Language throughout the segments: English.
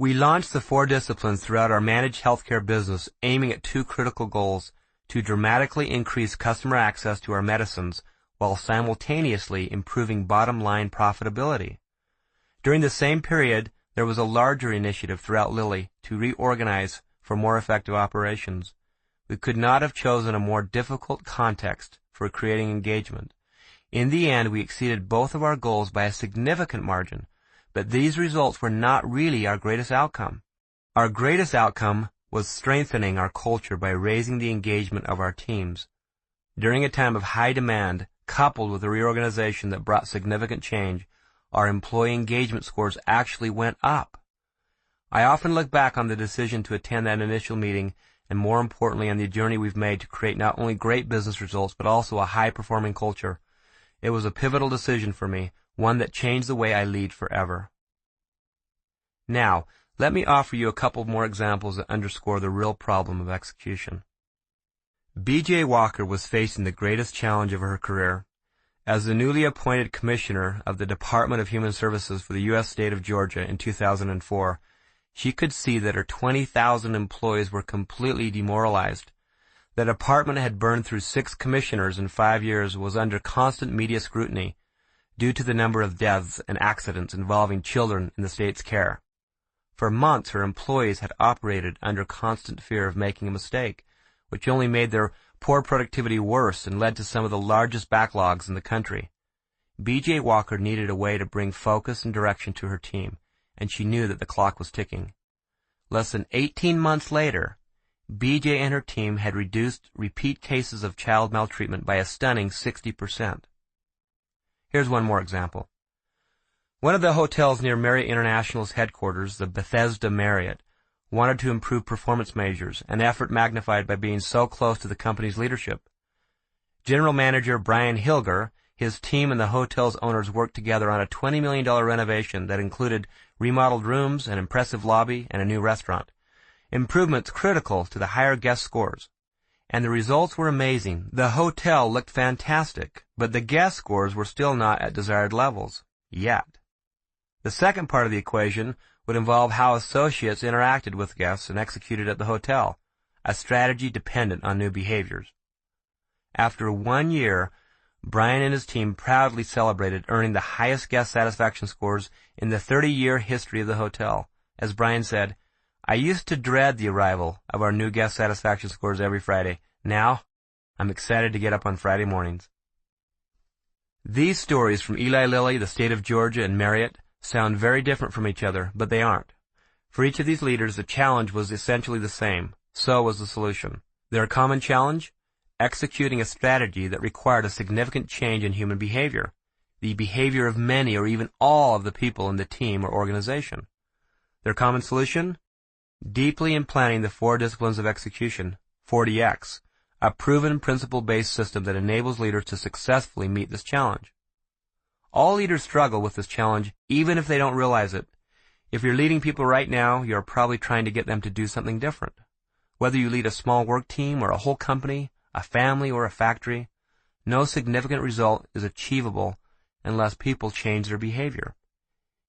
We launched the 4 disciplines throughout our managed healthcare business, aiming at 2 critical goals: to dramatically increase customer access to our medicines while simultaneously improving bottom-line profitability. During the same period, there was a larger initiative throughout Lilly to reorganize for more effective operations. We could not have chosen a more difficult context for creating engagement. In the end, we exceeded both of our goals by a significant margin, but these results were not really our greatest outcome. Our greatest outcome was strengthening our culture by raising the engagement of our teams. During a time of high demand, coupled with a reorganization that brought significant change, our employee engagement scores actually went up. I often look back on the decision to attend that initial meeting, and more importantly on the journey we've made to create not only great business results but also a high-performing culture. It was a pivotal decision for me, one that changed the way I lead forever. Now, let me offer you a couple more examples that underscore the real problem of execution. B.J. Walker was facing the greatest challenge of her career. As the newly appointed commissioner of the Department of Human Services for the U.S. state of Georgia in 2004, she could see that her 20,000 employees were completely demoralized. The department had burned through 6 commissioners in 5 years, was under constant media scrutiny due to the number of deaths and accidents involving children in the state's care. For months, her employees had operated under constant fear of making a mistake, which only made their poor productivity worse and led to some of the largest backlogs in the country. B.J. Walker needed a way to bring focus and direction to her team, and she knew that the clock was ticking. Less than 18 months later, B.J. and her team had reduced repeat cases of child maltreatment by a stunning 60%. Here's one more example. One of the hotels near Marriott International's headquarters, the Bethesda Marriott, wanted to improve performance measures, an effort magnified by being so close to the company's leadership. General Manager Brian Hilger, his team, and the hotel's owners worked together on a $20 million renovation that included remodeled rooms, an impressive lobby, and a new restaurant. Improvements critical to the higher guest scores. And the results were amazing. The hotel looked fantastic, but the guest scores were still not at desired levels. Yet. The second part of the equation would involve how associates interacted with guests and executed at the hotel, a strategy dependent on new behaviors. After 1 year, Brian and his team proudly celebrated earning the highest guest satisfaction scores in the 30-year history of the hotel. As Brian said, "I used to dread the arrival of our new guest satisfaction scores every Friday. Now, I'm excited to get up on Friday mornings." These stories from Eli Lilly, the state of Georgia, and Marriott sound very different from each other, but they aren't. For each of these leaders, the challenge was essentially the same. So was the solution. Their common challenge? Executing a strategy that required a significant change in human behavior, the behavior of many or even all of the people in the team or organization. Their common solution? Deeply implanting the 4 disciplines of execution, 4DX, a proven principle-based system that enables leaders to successfully meet this challenge. All leaders struggle with this challenge, even if they don't realize it. If you're leading people right now, you're probably trying to get them to do something different. Whether you lead a small work team or a whole company, a family or a factory, no significant result is achievable unless people change their behavior.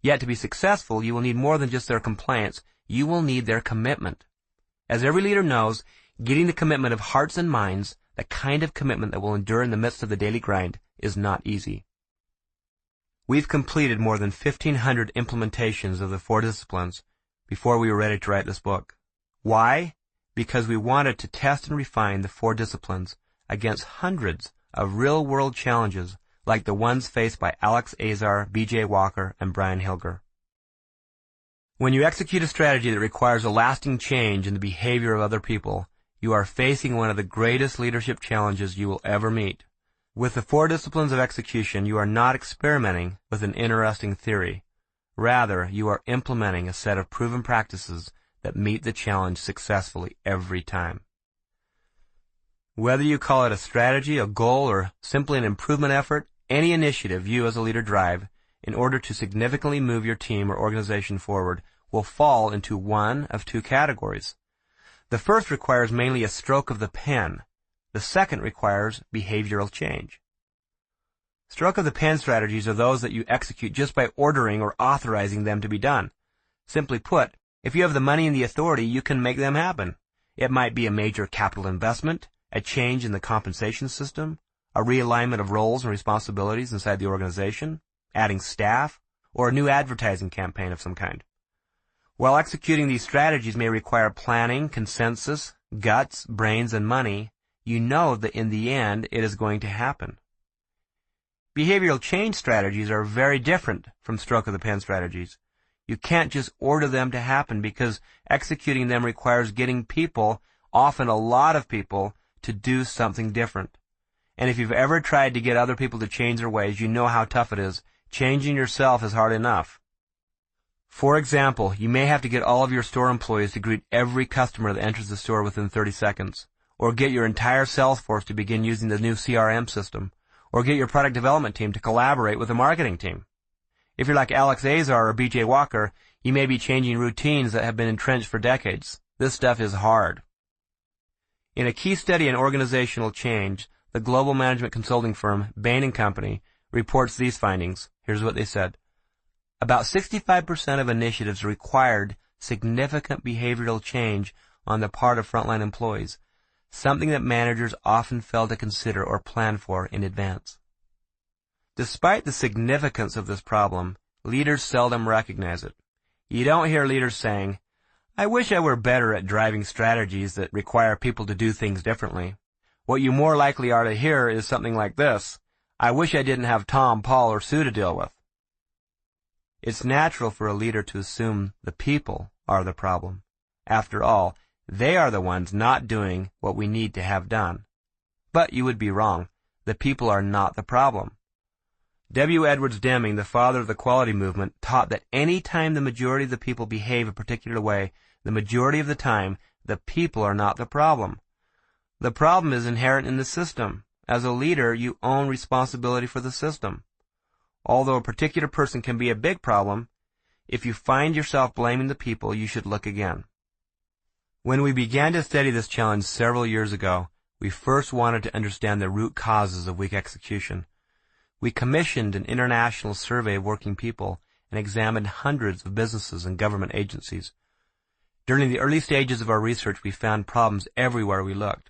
Yet to be successful, you will need more than just their compliance. You will need their commitment. As every leader knows, getting the commitment of hearts and minds, the kind of commitment that will endure in the midst of the daily grind, is not easy. We've completed more than 1,500 implementations of the 4 disciplines before we were ready to write this book. Why? Because we wanted to test and refine the 4 disciplines against hundreds of real-world challenges like the ones faced by Alex Azar, B.J. Walker, and Brian Hilger. When you execute a strategy that requires a lasting change in the behavior of other people, you are facing one of the greatest leadership challenges you will ever meet. With the 4 disciplines of execution, you are not experimenting with an interesting theory. Rather, you are implementing a set of proven practices that meet the challenge successfully every time. Whether you call it a strategy, a goal, or simply an improvement effort, any initiative you as a leader drive in order to significantly move your team or organization forward will fall into one of 2 categories. The first requires mainly a stroke of the pen. The second requires behavioral change. Stroke of the pen strategies are those that you execute just by ordering or authorizing them to be done. Simply put, If you have the money and the authority, you can make them happen. It might be a major capital investment, a change in the compensation system, a realignment of roles and responsibilities inside the organization, adding staff, or a new advertising campaign of some kind. While executing these strategies may require planning, consensus, guts, brains, and money, you know that in the end it is going to happen. Behavioral change strategies are very different from stroke-of-the-pen strategies. You can't just order them to happen because executing them requires getting people, often a lot of people, to do something different. And if you've ever tried to get other people to change their ways, you know how tough it is. Changing yourself is hard enough. For example, you may have to get all of your store employees to greet every customer that enters the store within 30 seconds, or get your entire sales force to begin using the new CRM system, or get your product development team to collaborate with the marketing team. If you're like Alex Azar or BJ Walker, you may be changing routines that have been entrenched for decades. This stuff is hard. In a key study in organizational change, the global management consulting firm Bain & Company reports these findings. Here's what they said. About 65% of initiatives required significant behavioral change on the part of frontline employees, something that managers often fail to consider or plan for in advance. Despite the significance of this problem, leaders seldom recognize it. You don't hear leaders saying, "I wish I were better at driving strategies that require people to do things differently." What you more likely are to hear is something like this, "I wish I didn't have Tom, Paul, or Sue to deal with." It's natural for a leader to assume the people are the problem. After all, they are the ones not doing what we need to have done. But you would be wrong. The people are not the problem. W. Edwards Deming, the father of the quality movement, taught that any time the majority of the people behave a particular way, the majority of the time, the people are not the problem. The problem is inherent in the system. As a leader, you own responsibility for the system. Although a particular person can be a big problem, if you find yourself blaming the people, you should look again. When we began to study this challenge several years ago, we first wanted to understand the root causes of weak execution. We commissioned an international survey of working people and examined hundreds of businesses and government agencies. During the early stages of our research, we found problems everywhere we looked.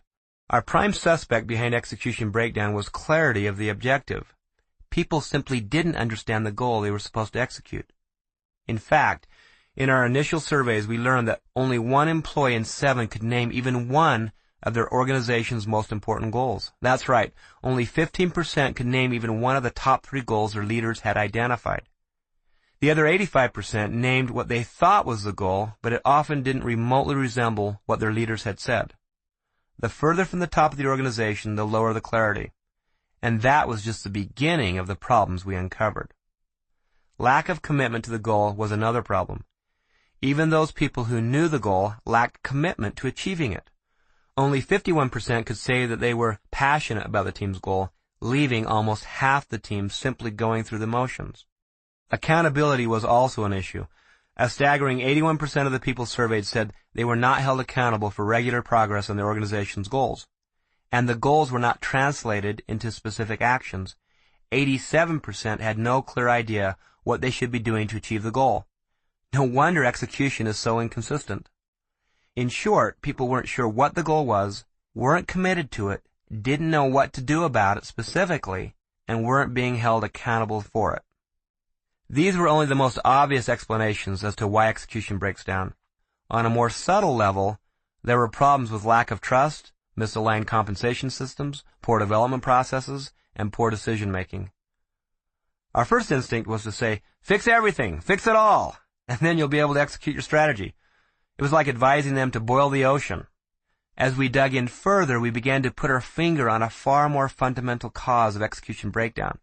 Our prime suspect behind execution breakdown was clarity of the objective. People simply didn't understand the goal they were supposed to execute. In fact, in our initial surveys, we learned that only 1 employee in 7 could name even one of their organization's most important goals. That's right, only 15% could name even one of the top 3 goals their leaders had identified. The other 85% named what they thought was the goal, but it often didn't remotely resemble what their leaders had said. The further from the top of the organization, the lower the clarity. And that was just the beginning of the problems we uncovered. Lack of commitment to the goal was another problem. Even those people who knew the goal lacked commitment to achieving it. Only 51% could say that they were passionate about the team's goal, leaving almost half the team simply going through the motions. Accountability was also an issue. A staggering 81% of the people surveyed said they were not held accountable for regular progress on their organization's goals. And the goals were not translated into specific actions. 87% had no clear idea what they should be doing to achieve the goal. No wonder execution is so inconsistent. In short, people weren't sure what the goal was, weren't committed to it, didn't know what to do about it specifically, and weren't being held accountable for it. These were only the most obvious explanations as to why execution breaks down. On a more subtle level, there were problems with lack of trust, misaligned compensation systems, poor development processes, and poor decision-making. Our first instinct was to say, "Fix everything, fix it all, and then you'll be able to execute your strategy." It was like advising them to boil the ocean. As we dug in further, we began to put our finger on a far more fundamental cause of execution breakdown.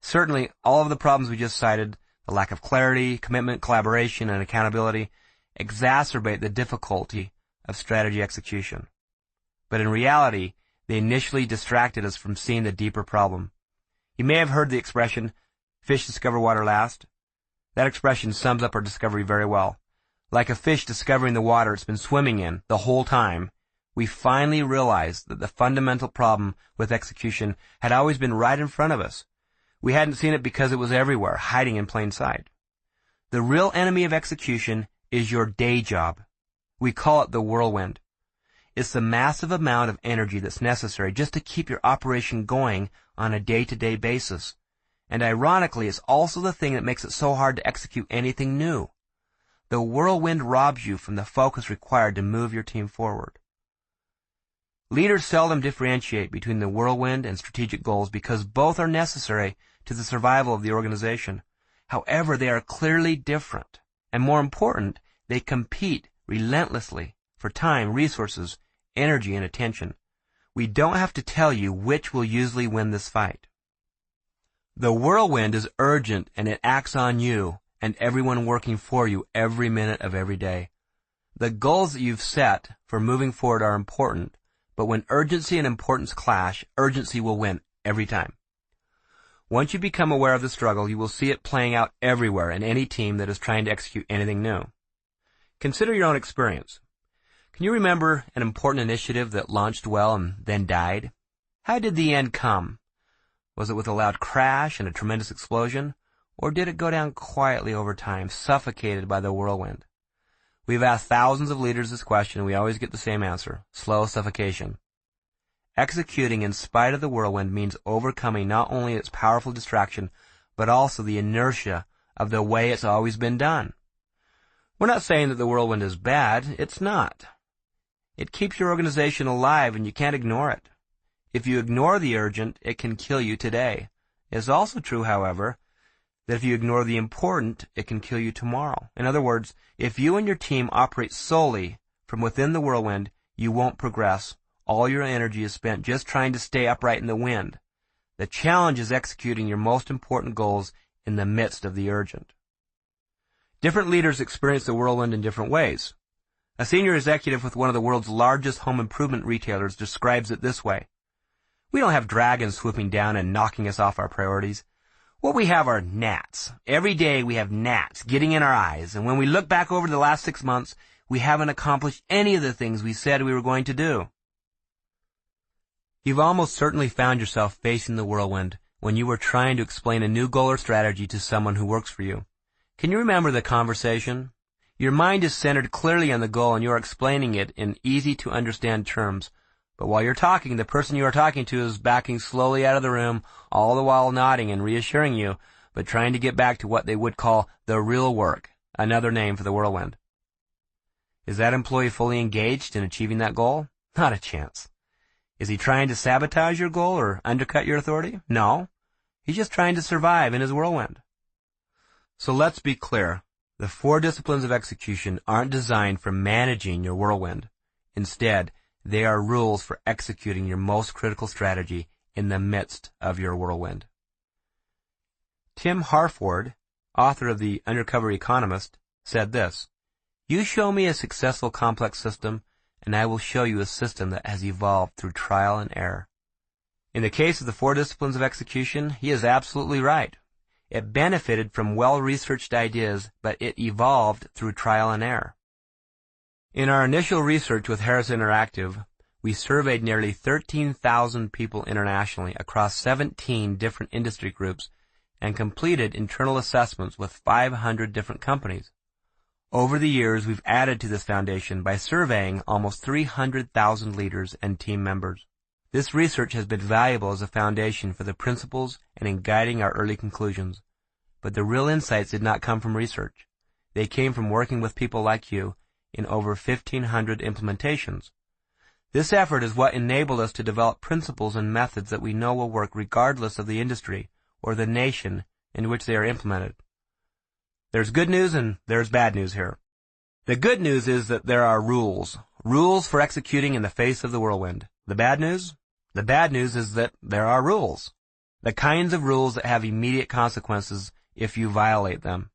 Certainly, all of the problems we just cited, the lack of clarity, commitment, collaboration, and accountability, exacerbate the difficulty of strategy execution. But in reality, they initially distracted us from seeing the deeper problem. You may have heard the expression, "Fish discover water last." That expression sums up our discovery very well. Like a fish discovering the water it's been swimming in the whole time, we finally realized that the fundamental problem with execution had always been right in front of us. We hadn't seen it because it was everywhere, hiding in plain sight. The real enemy of execution is your day job. We call it the whirlwind. It's the massive amount of energy that's necessary just to keep your operation going on a day-to-day basis. And ironically, it's also the thing that makes it so hard to execute anything new. The whirlwind robs you from the focus required to move your team forward. Leaders seldom differentiate between the whirlwind and strategic goals because both are necessary to the survival of the organization. However, they are clearly different. And more important, they compete relentlessly for time, resources, energy, and attention. We don't have to tell you which will usually win this fight. The whirlwind is urgent and it acts on you and everyone working for you every minute of every day. The goals that you've set for moving forward are important, but when urgency and importance clash, urgency will win every time. Once you become aware of the struggle, you will see it playing out everywhere in any team that is trying to execute anything new. Consider your own experience. Can you remember an important initiative that launched well and then died? How did the end come? Was it with a loud crash and a tremendous explosion? Or did it go down quietly over time, suffocated by the whirlwind? We've asked thousands of leaders this question, and we always get the same answer: slow suffocation. Executing in spite of the whirlwind means overcoming not only its powerful distraction, but also the inertia of the way it's always been done. We're not saying that the whirlwind is bad. It's not. It keeps your organization alive, and you can't ignore it. If you ignore the urgent, it can kill you today. It's also true, however, that if you ignore the important, it can kill you tomorrow. In other words, if you and your team operate solely from within the whirlwind, you won't progress. All your energy is spent just trying to stay upright in the wind. The challenge is executing your most important goals in the midst of the urgent. Different leaders experience the whirlwind in different ways. A senior executive with one of the world's largest home improvement retailers describes it this way: "We don't have dragons swooping down and knocking us off our priorities. What we have are gnats. Every day we have gnats getting in our eyes, and when we look back over the last 6 months, we haven't accomplished any of the things we said we were going to do." You've almost certainly found yourself facing the whirlwind when you were trying to explain a new goal or strategy to someone who works for you. Can you remember the conversation? Your mind is centered clearly on the goal and you're explaining it in easy-to-understand terms. But while you're talking, the person you are talking to is backing slowly out of the room, all the while nodding and reassuring you, but trying to get back to what they would call the real work, another name for the whirlwind. Is that employee fully engaged in achieving that goal? Not a chance. Is he trying to sabotage your goal or undercut your authority? No. He's just trying to survive in his whirlwind. So let's be clear. The 4 disciplines of execution aren't designed for managing your whirlwind. Instead, they are rules for executing your most critical strategy in the midst of your whirlwind. Tim Harford, author of The Undercover Economist, said this: "You show me a successful complex system, and I will show you a system that has evolved through trial and error." In the case of the 4 disciplines of execution, he is absolutely right. It benefited from well-researched ideas, but it evolved through trial and error. In our initial research with Harris Interactive, we surveyed nearly 13,000 people internationally across 17 different industry groups and completed internal assessments with 500 different companies. Over the years, we've added to this foundation by surveying almost 300,000 leaders and team members. This research has been valuable as a foundation for the principles and in guiding our early conclusions. But the real insights did not come from research. They came from working with people like you in over 1,500 implementations. This effort is what enabled us to develop principles and methods that we know will work regardless of the industry or the nation in which they are implemented. There's good news and there's bad news here. The good news is that there are rules for executing in the face of the whirlwind. The bad news? The bad news is that there are rules. The kinds of rules that have immediate consequences if you violate them.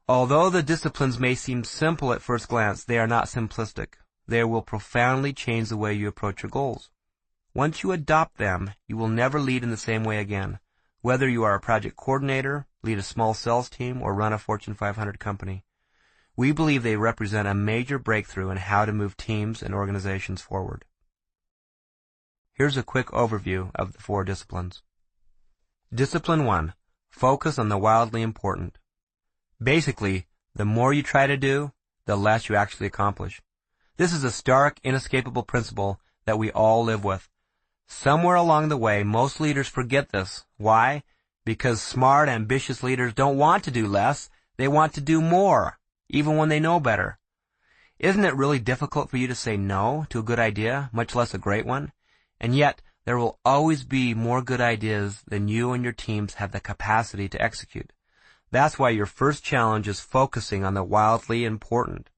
Although the disciplines may seem simple at first glance, they are not simplistic. They will profoundly change the way you approach your goals. Once you adopt them, you will never lead in the same way again. Whether you are a project coordinator, lead a small sales team, or run a Fortune 500 company, we believe they represent a major breakthrough in how to move teams and organizations forward. Here's a quick overview of the 4 disciplines. Discipline 1. Focus on the wildly important. Basically, the more you try to do, the less you actually accomplish. This is a stark, inescapable principle that we all live with. Somewhere along the way, most leaders forget this. Why? Because smart, ambitious leaders don't want to do less. They want to do more, even when they know better. Isn't it really difficult for you to say no to a good idea, much less a great one? And yet, there will always be more good ideas than you and your teams have the capacity to execute. That's why your first challenge is focusing on the wildly important.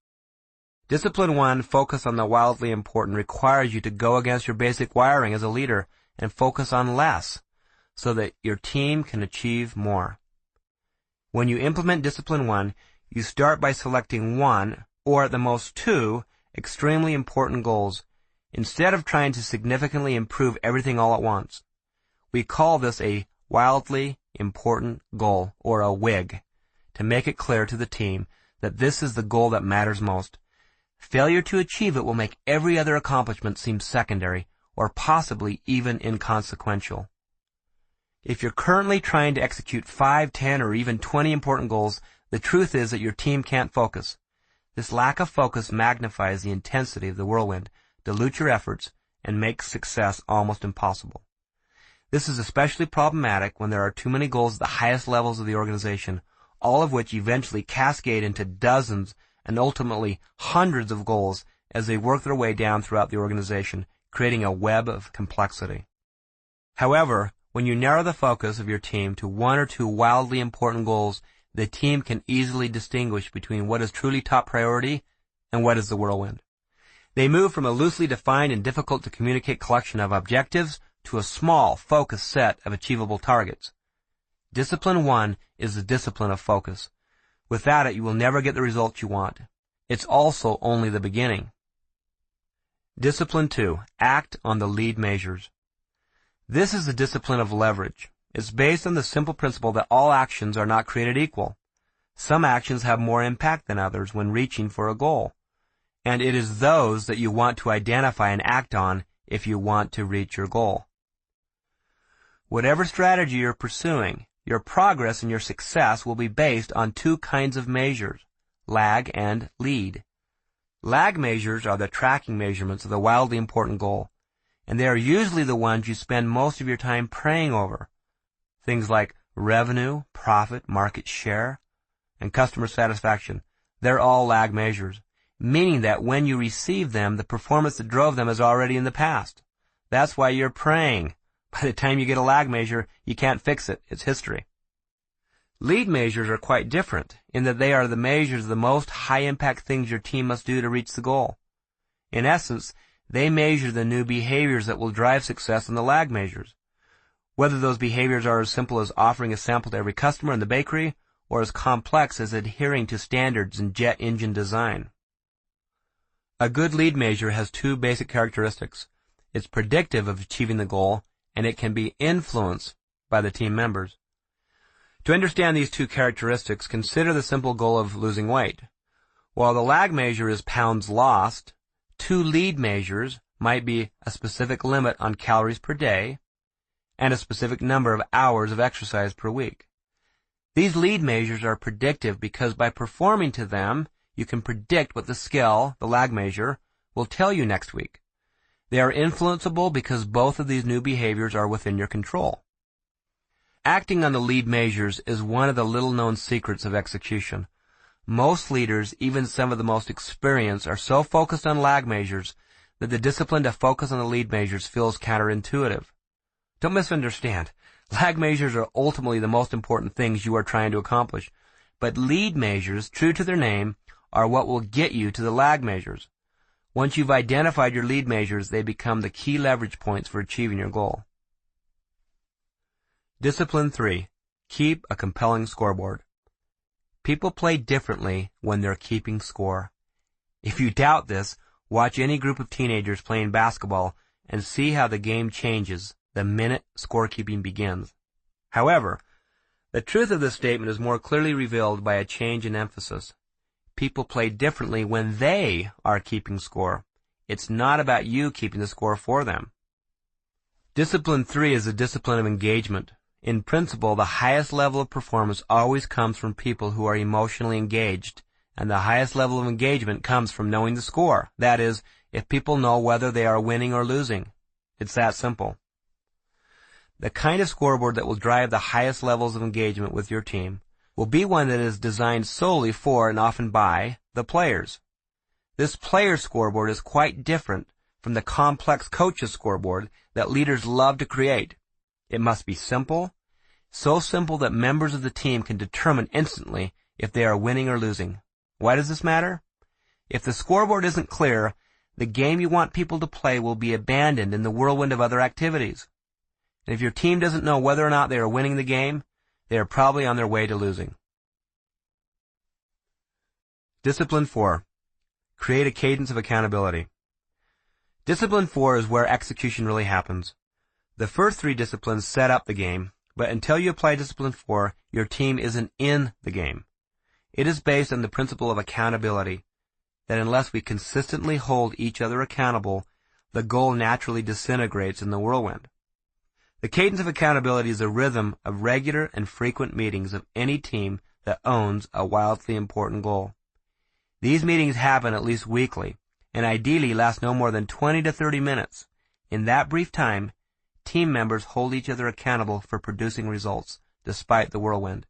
Discipline 1, focus on the wildly important, requires you to go against your basic wiring as a leader and focus on less so that your team can achieve more. When you implement Discipline 1, you start by selecting one, or at the most two, extremely important goals, instead of trying to significantly improve everything all at once. We call this a wildly important goal, or a WIG, to make it clear to the team that this is the goal that matters most. Failure to achieve it will make every other accomplishment seem secondary, or possibly even inconsequential. If you're currently trying to execute 5, 10, or even 20 important goals, the truth is that your team can't focus. This lack of focus magnifies the intensity of the whirlwind, dilutes your efforts, and makes success almost impossible. This is especially problematic when there are too many goals at the highest levels of the organization, all of which eventually cascade into dozens and ultimately hundreds of goals as they work their way down throughout the organization, creating a web of complexity. However, when you narrow the focus of your team to one or two wildly important goals, the team can easily distinguish between what is truly top priority and what is the whirlwind. They move from a loosely defined and difficult to communicate collection of objectives to a small, focused set of achievable targets. Discipline 1 is the discipline of focus. Without it, you will never get the results you want. It's also only the beginning. Discipline 2. Act on the lead measures. This is the discipline of leverage. It's based on the simple principle that all actions are not created equal. Some actions have more impact than others when reaching for a goal, and it is those that you want to identify and act on if you want to reach your goal. Whatever strategy you're pursuing, your progress and your success will be based on two kinds of measures, lag and lead. Lag measures are the tracking measurements of the wildly important goal, and they are usually the ones you spend most of your time praying over. Things like revenue, profit, market share, and customer satisfaction. They're all lag measures, meaning that when you receive them, the performance that drove them is already in the past. That's why you're praying. By the time you get a lag measure, you can't fix it. It's history. Lead measures are quite different in that they are the measures of the most high-impact things your team must do to reach the goal. In essence, they measure the new behaviors that will drive success in the lag measures. Whether those behaviors are as simple as offering a sample to every customer in the bakery or as complex as adhering to standards in jet engine design. A good lead measure has two basic characteristics. It's predictive of achieving the goal, and it can be influenced by the team members. To understand these two characteristics, consider the simple goal of losing weight. While the lag measure is pounds lost, two lead measures might be a specific limit on calories per day and a specific number of hours of exercise per week. These lead measures are predictive because by performing to them, you can predict what the scale, the lag measure, will tell you next week. They are influenceable because both of these new behaviors are within your control. Acting on the lead measures is one of the little-known secrets of execution. Most leaders, even some of the most experienced, are so focused on lag measures that the discipline to focus on the lead measures feels counterintuitive. Don't misunderstand. Lag measures are ultimately the most important things you are trying to accomplish, but lead measures, true to their name, are what will get you to the lag measures. Once you've identified your lead measures, they become the key leverage points for achieving your goal. Discipline 3. Keep a compelling scoreboard. People play differently when they're keeping score. If you doubt this, watch any group of teenagers playing basketball and see how the game changes the minute scorekeeping begins. However, the truth of this statement is more clearly revealed by a change in emphasis. People play differently when they are keeping score. It's not about you keeping the score for them. Discipline 3 is a discipline of engagement. In principle, the highest level of performance always comes from people who are emotionally engaged and the highest level of engagement comes from knowing the score. That is, if people know whether they are winning or losing. It's that simple. The kind of scoreboard that will drive the highest levels of engagement with your team will be one that is designed solely for and often by the players. This player scoreboard is quite different from the complex coaches scoreboard that leaders love to create. It must be simple, so simple that members of the team can determine instantly if they are winning or losing. Why does this matter? If the scoreboard isn't clear, the game you want people to play will be abandoned in the whirlwind of other activities. And if your team doesn't know whether or not they are winning the game, they are probably on their way to losing. Discipline 4. Create a cadence of accountability. Discipline 4 is where execution really happens. The first 3 disciplines set up the game, but until you apply Discipline 4, your team isn't in the game. It is based on the principle of accountability, that unless we consistently hold each other accountable, the goal naturally disintegrates in the whirlwind. The cadence of accountability is a rhythm of regular and frequent meetings of any team that owns a wildly important goal. These meetings happen at least weekly, and ideally last no more than 20 to 30 minutes. In that brief time, team members hold each other accountable for producing results, despite the whirlwind.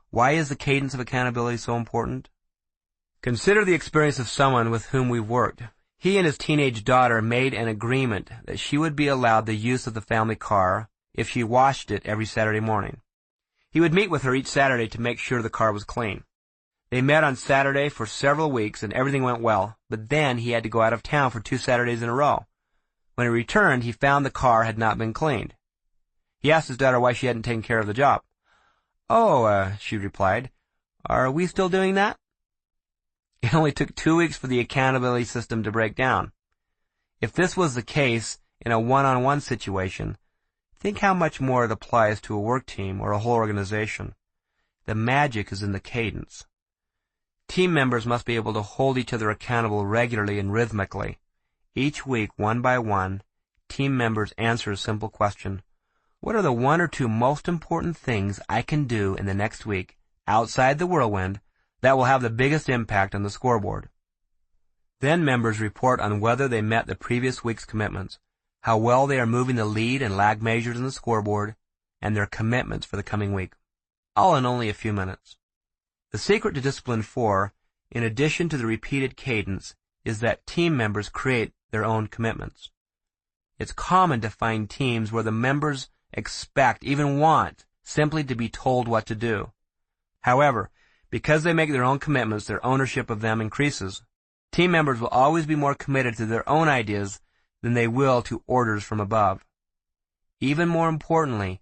Why is the cadence of accountability so important? Consider the experience of someone with whom we've worked. He and his teenage daughter made an agreement that she would be allowed the use of the family car if she washed it every Saturday morning. He would meet with her each Saturday to make sure the car was clean. They met on Saturday for several weeks and everything went well, but then he had to go out of town for 2 Saturdays in a row. When he returned, he found the car had not been cleaned. He asked his daughter why she hadn't taken care of the job. "Oh," she replied, "are we still doing that?" It only took 2 weeks for the accountability system to break down. If this was the case in a one-on-one situation, think how much more it applies to a work team or a whole organization. The magic is in the cadence. Team members must be able to hold each other accountable regularly and rhythmically. Each week, one by one, team members answer a simple question. What are the 1 or 2 most important things I can do in the next week, outside the whirlwind, that will have the biggest impact on the scoreboard? Then members report on whether they met the previous week's commitments, how well they are moving the lead and lag measures in the scoreboard, and their commitments for the coming week. All in only a few minutes. The secret to Discipline 4, in addition to the repeated cadence, is that team members create their own commitments. It's common to find teams where the members expect, even want, simply to be told what to do. However, because they make their own commitments, their ownership of them increases. Team members will always be more committed to their own ideas than they will to orders from above. Even more importantly,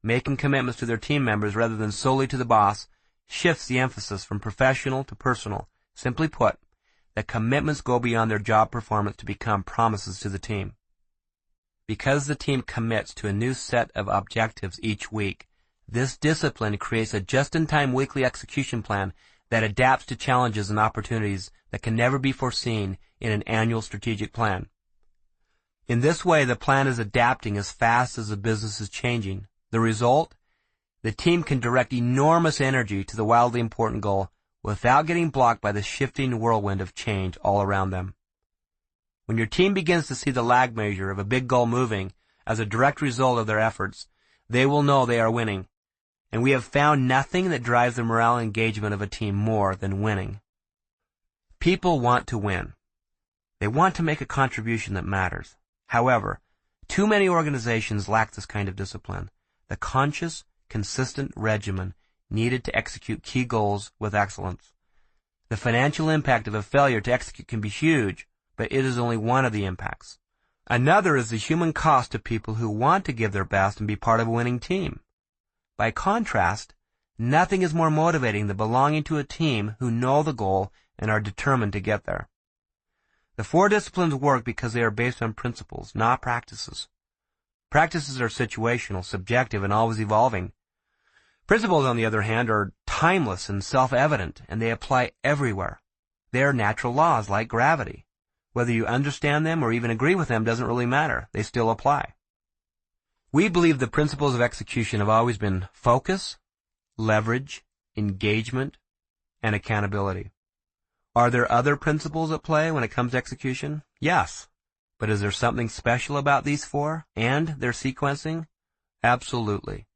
making commitments to their team members rather than solely to the boss shifts the emphasis from professional to personal. Simply put, the commitments go beyond their job performance to become promises to the team. Because the team commits to a new set of objectives each week, this discipline creates a just-in-time weekly execution plan that adapts to challenges and opportunities that can never be foreseen in an annual strategic plan. In this way, the plan is adapting as fast as the business is changing. The result? The team can direct enormous energy to the wildly important goal without getting blocked by the shifting whirlwind of change all around them. When your team begins to see the lag measure of a big goal moving as a direct result of their efforts, they will know they are winning. And we have found nothing that drives the morale and engagement of a team more than winning. People want to win. They want to make a contribution that matters. However, too many organizations lack this kind of discipline, the conscious, consistent regimen needed to execute key goals with excellence. The financial impact of a failure to execute can be huge, but it is only one of the impacts. Another is the human cost to people who want to give their best and be part of a winning team. By contrast, nothing is more motivating than belonging to a team who know the goal and are determined to get there. The 4 disciplines work because they are based on principles, not practices. Practices are situational, subjective, and always evolving. Principles, on the other hand, are timeless and self-evident, and they apply everywhere. They are natural laws like gravity. Whether you understand them or even agree with them doesn't really matter. They still apply. We believe the principles of execution have always been focus, leverage, engagement, and accountability. Are there other principles at play when it comes to execution? Yes. But is there something special about these four and their sequencing? Absolutely.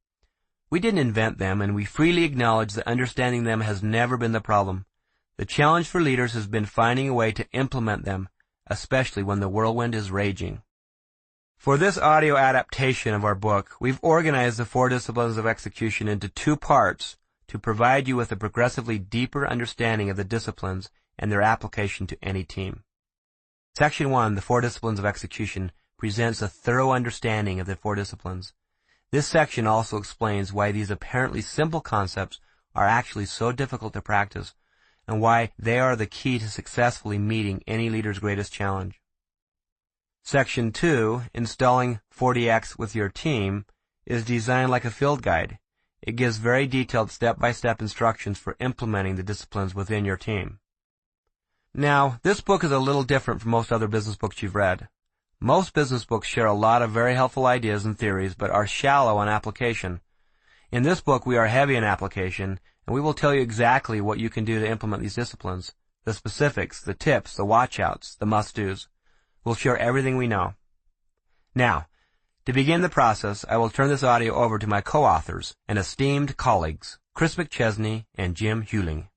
We didn't invent them, and we freely acknowledge that understanding them has never been the problem. The challenge for leaders has been finding a way to implement them, especially when the whirlwind is raging. For this audio adaptation of our book, we've organized the 4 disciplines of execution into 2 parts to provide you with a progressively deeper understanding of the disciplines and their application to any team. Section 1, the 4 disciplines of execution, presents a thorough understanding of the 4 disciplines. This section also explains why these apparently simple concepts are actually so difficult to practice, and why they are the key to successfully meeting any leader's greatest challenge. Section 2, Installing 4DX with your team, is designed like a field guide. It gives very detailed step-by-step instructions for implementing the disciplines within your team. Now, this book is a little different from most other business books you've read. Most business books share a lot of very helpful ideas and theories, but are shallow on application. In this book, we are heavy on application, and we will tell you exactly what you can do to implement these disciplines, the specifics, the tips, the watch-outs, the must-dos. We'll share everything we know. Now, to begin the process, I will turn this audio over to my co-authors and esteemed colleagues, Chris McChesney and Jim Hewling.